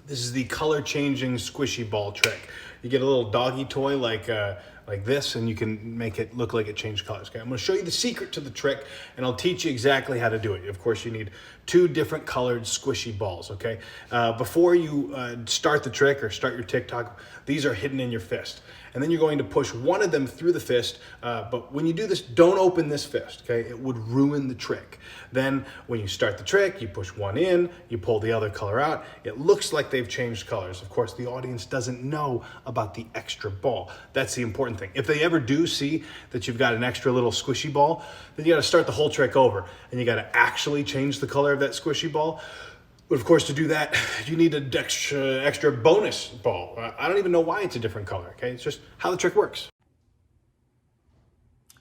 This is the color changing squishy ball trick. You get a little doggy toy like this, and you can make it look like it changed colors. Okay, I'm going to show you the secret to the trick, and I'll teach you exactly how to do it. Of course, you need 2 different colored squishy balls. Okay, before you start the trick or start your TikTok, these are hidden in your fist, and then you're going to push one of them through the fist. But when you do this, don't open this fist. Okay, it would ruin the trick. Then when you start the trick, you push one in, you pull the other color out. It looks like they've changed colors. Of course, the audience doesn't know about the extra ball. That's the important thing. If they ever do see that you've got an extra little squishy ball, then you got to start the whole trick over, and you got to actually change the color of that squishy ball. But of course, to do that, you need an extra bonus ball. I don't even know why it's a different color. Okay, it's just how the trick works.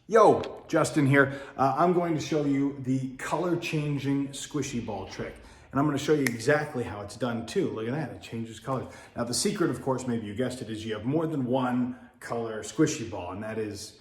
Yo, Justin here. I'm going to show you the color changing squishy ball trick. And I'm going to show you exactly how it's done too. Look at that, it changes colors. Now the secret, of course, maybe you guessed it, is you have more than one color squishy ball, and that is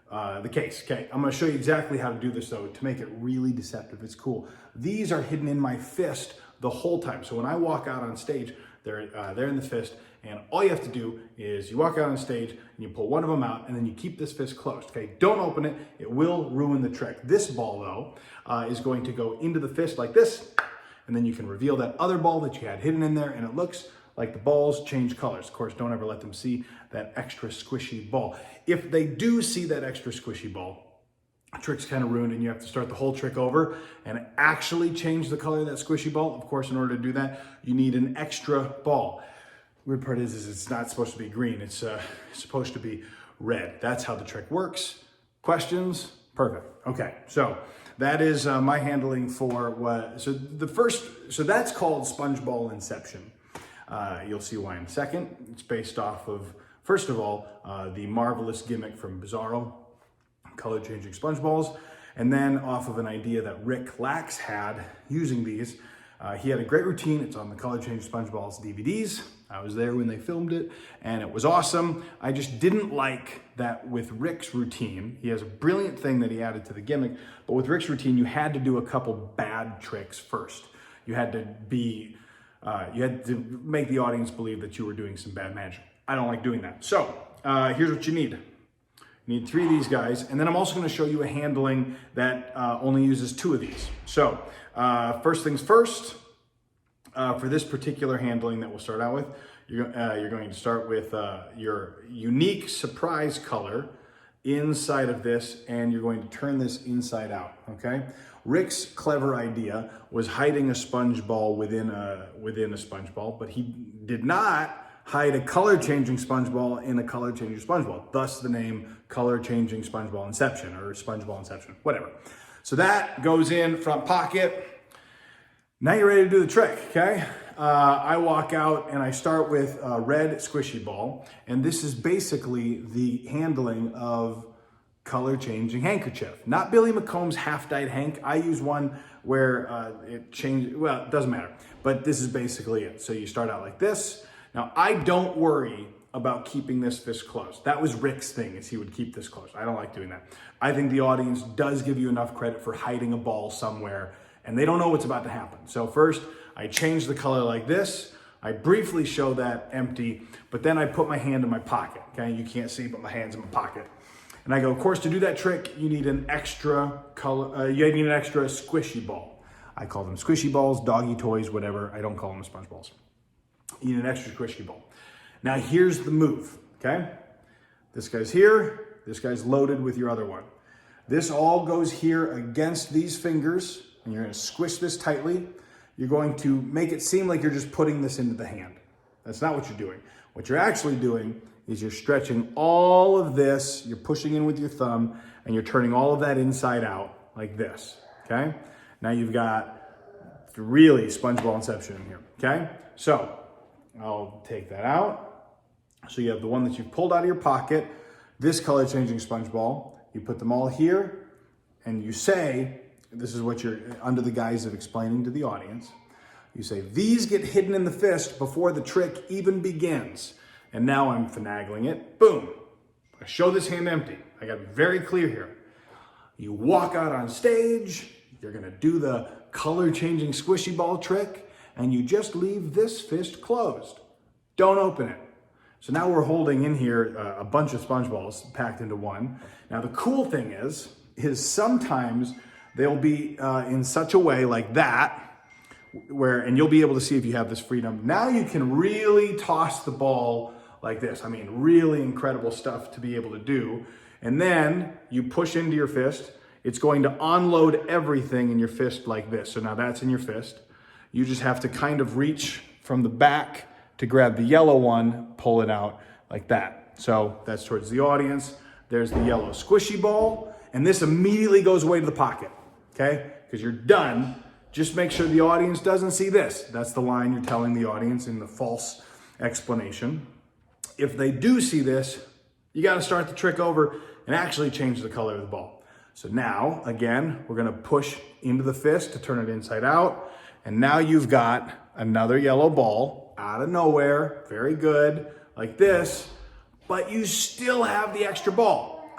the case. Okay, I'm going to show you exactly how to do this though to make it really deceptive. It's cool. These are hidden in my fist the whole time. So when I walk out on stage, they're in the fist, and all you have to do is you walk out on stage and you pull one of them out, and then you keep this fist closed. Okay, don't open it. It will ruin the trick. This ball though is going to go into the fist like this, and then you can reveal that other ball that you had hidden in there, and it looks like the balls change colors. Of course, don't ever let them see that extra squishy ball. If they do see that extra squishy ball, the trick's kind of ruined, and you have to start the whole trick over and actually change the color of that squishy ball. Of course, in order to do that, you need an extra ball. Weird part is it's not supposed to be green. It's supposed to be red. That's how the trick works. Questions? Perfect. Okay, so that is my handling for what. So that's called SpongeBall Inception. You'll see why in a second. It's based off of, first of all, the marvelous gimmick from Bizzaro, color changing SpongeBalls, and then off of an idea that Rick Lax had using these. He had a great routine. It's on the Color Changing SpongeBalls DVDs. I was there when they filmed it, and it was awesome. I just didn't like that with Rick's routine. He has a brilliant thing that he added to the gimmick, but with Rick's routine, you had to do a couple bad tricks first. You had to make the audience believe that you were doing some bad magic. I don't like doing that. So here's what you need. You need 3 of these guys, and then I'm also going to show you a handling that only uses 2 of these. So first things first, for this particular handling that we'll start out with, you're going to start with your unique surprise color inside of this, and you're going to turn this inside out, okay? Rick's clever idea was hiding a sponge ball within a sponge ball, but he did not hide a color-changing sponge ball in a color-changing sponge ball. Thus the name color-changing sponge ball Inception, or SpongeBall Inception, whatever. So that goes in front pocket. Now you're ready to do the trick, okay? I walk out and I start with a red squishy ball, and this is basically the handling of color-changing handkerchief. Not Billy McComb's half-dyed hank. I use one where it changed, well, it doesn't matter, but this is basically it. So you start out like this. Now, I don't worry about keeping this fist closed. That was Rick's thing, is he would keep this closed. I don't like doing that. I think the audience does give you enough credit for hiding a ball somewhere, and they don't know what's about to happen. So first, I change the color like this. I briefly show that empty, but then I put my hand in my pocket, okay? You can't see, but my hand's in my pocket. And I go, of course, to do that trick, you need an extra color, you need an extra squishy ball. I call them squishy balls, doggy toys, whatever. I don't call them sponge balls. You need an extra squishy ball. Now here's the move, okay? This guy's here, this guy's loaded with your other one. This all goes here against these fingers, and you're gonna squish this tightly. You're going to make it seem like you're just putting this into the hand. That's not what you're doing. What you're actually doing is you're stretching all of this, you're pushing in with your thumb, and you're turning all of that inside out like this, okay? Now you've got really SpongeBall Inception in here, okay? So I'll take that out. So you have the one that you've pulled out of your pocket, this color changing sponge ball. You put them all here, and you say, this is what you're, under the guise of explaining to the audience, you say, these get hidden in the fist before the trick even begins. And now I'm finagling it. Boom. I show this hand empty. I got it very clear here. You walk out on stage, you're gonna do the color changing squishy ball trick, and you just leave this fist closed. Don't open it. So now we're holding in here a bunch of sponge balls packed into one. Now the cool thing is sometimes they'll be in such a way like that, and you'll be able to see if you have this freedom. Now you can really toss the ball like this. I mean, really incredible stuff to be able to do. And then you push into your fist. It's going to unload everything in your fist like this. So now that's in your fist. You just have to kind of reach from the back to grab the yellow one, pull it out like that. So that's towards the audience. There's the yellow squishy ball, and this immediately goes away to the pocket, okay? Because you're done. Just make sure the audience doesn't see this. That's the line you're telling the audience in the false explanation. If they do see this, you got to start the trick over and actually change the color of the ball. So now, again, we're going to push into the fist to turn it inside out. And now you've got another yellow ball out of nowhere. Very good. Like this. But you still have the extra ball.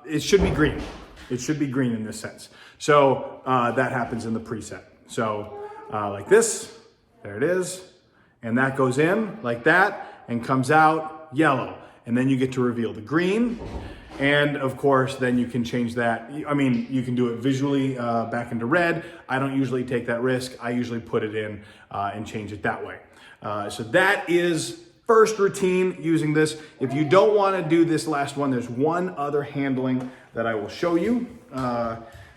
It should be green. It should be green in this sense. So that happens in the preset. So like this. There it is. And that goes in like that and comes out yellow. And then you get to reveal the green. And of course, then you can change that. I mean, you can do it visually back into red. I don't usually take that risk. I usually put it in and change it that way. So that is first routine using this. If you don't want to do this last one, there's one other handling that I will show you.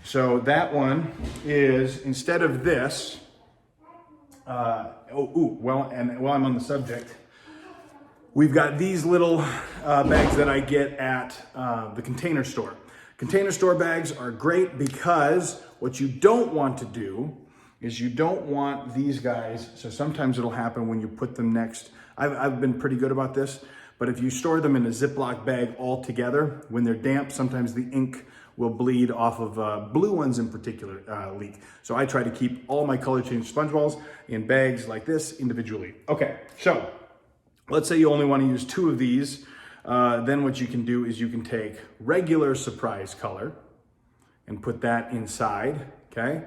So that one is, instead of this, while I'm on the subject, we've got these little bags that I get at the Container Store. Container Store bags are great because what you don't want to do is you don't want these guys, so sometimes it'll happen when you put them next. I've been pretty good about this, but if you store them in a Ziploc bag all together, when they're damp, sometimes the ink will bleed off of blue ones in particular leak. So I try to keep all my color change sponge balls in bags like this individually. Okay, so let's say you only want to use 2 of these. Then what you can do is you can take regular surprise color and put that inside, okay?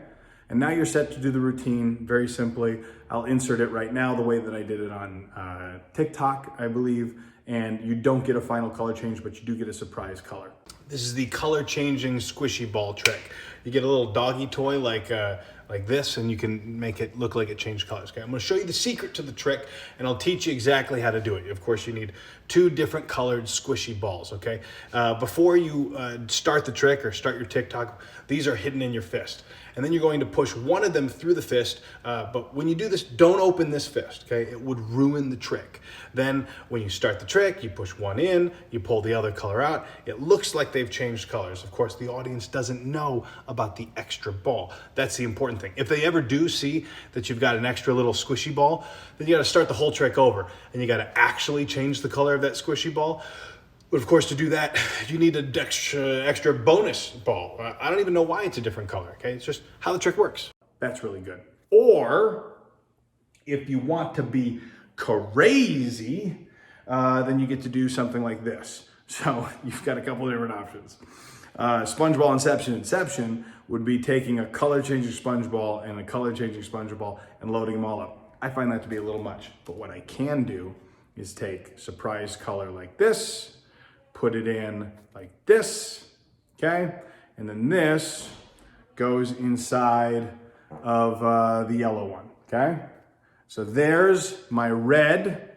And now you're set to do the routine very simply. I'll insert it right now the way that I did it on TikTok, I believe. And you don't get a final color change, but you do get a surprise color. This is the color changing squishy ball trick. You get a little doggy toy like this, and you can make it look like it changed colors. Okay, I'm going to show you the secret to the trick, and I'll teach you exactly how to do it. Of course, you need 2 different colored squishy balls. Okay, before you start the trick or start your TikTok, these are hidden in your fist. And then you're going to push one of them through the fist. But when you do this, don't open this fist, okay? It would ruin the trick. Then when you start the trick, you push one in, you pull the other color out. It looks like they've changed colors. Of course, the audience doesn't know about the extra ball. That's the important thing. If they ever do see that you've got an extra little squishy ball, then you got to start the whole trick over. And you got to actually change the color of that squishy ball. But of course, to do that, you need an extra bonus ball. I don't even know why it's a different color, okay? It's just how the trick works. That's really good. Or if you want to be crazy, then you get to do something like this. So you've got a couple of different options. Sponge ball Inception would be taking a color changing sponge ball and a color changing sponge ball and loading them all up. I find that to be a little much, but what I can do is take surprise color like this, put it in like this, okay? And then this goes inside of the yellow one, okay? So there's my red.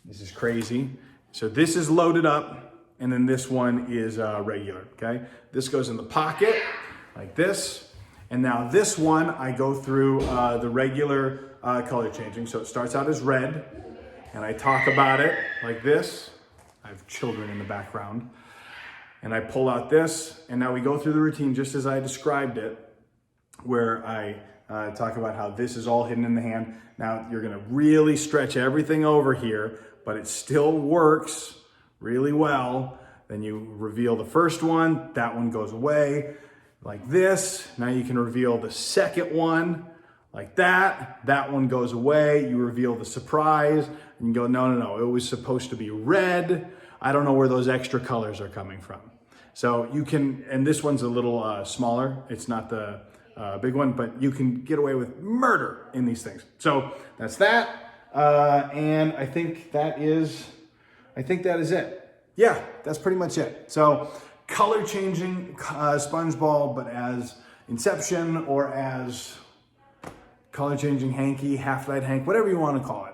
This is crazy. So this is loaded up, and then this one is regular, okay? This goes in the pocket like this. And now this one, I go through the regular color changing. So it starts out as red, and I talk about it like this. I have children in the background. And I pull out this, and now we go through the routine just as I described it, where I talk about how this is all hidden in the hand. Now you're gonna really stretch everything over here, but it still works really well. Then you reveal the first one, that one goes away like this. Now you can reveal the second one like that. That one goes away. You reveal the surprise, and you go, no, it was supposed to be red. I don't know where those extra colors are coming from. So you can, and this one's a little smaller. It's not the big one, but you can get away with murder in these things. So that's that. And I think that is it. Yeah, that's pretty much it. So color changing SpongeBall, but as Inception or as color changing Hanky, Half-Light Hank, whatever you want to call it.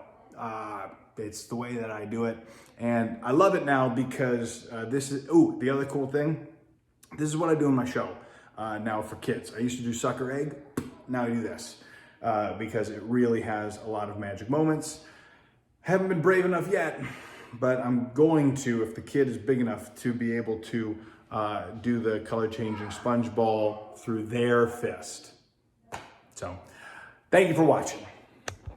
It's the way that I do it. And I love it now because the other cool thing, this is what I do in my show now for kids. I used to do Sucker Egg, now I do this because it really has a lot of magic moments. Haven't been brave enough yet, but I'm going to, if the kid is big enough to be able to do the color changing sponge ball through their fist. So, thank you for watching.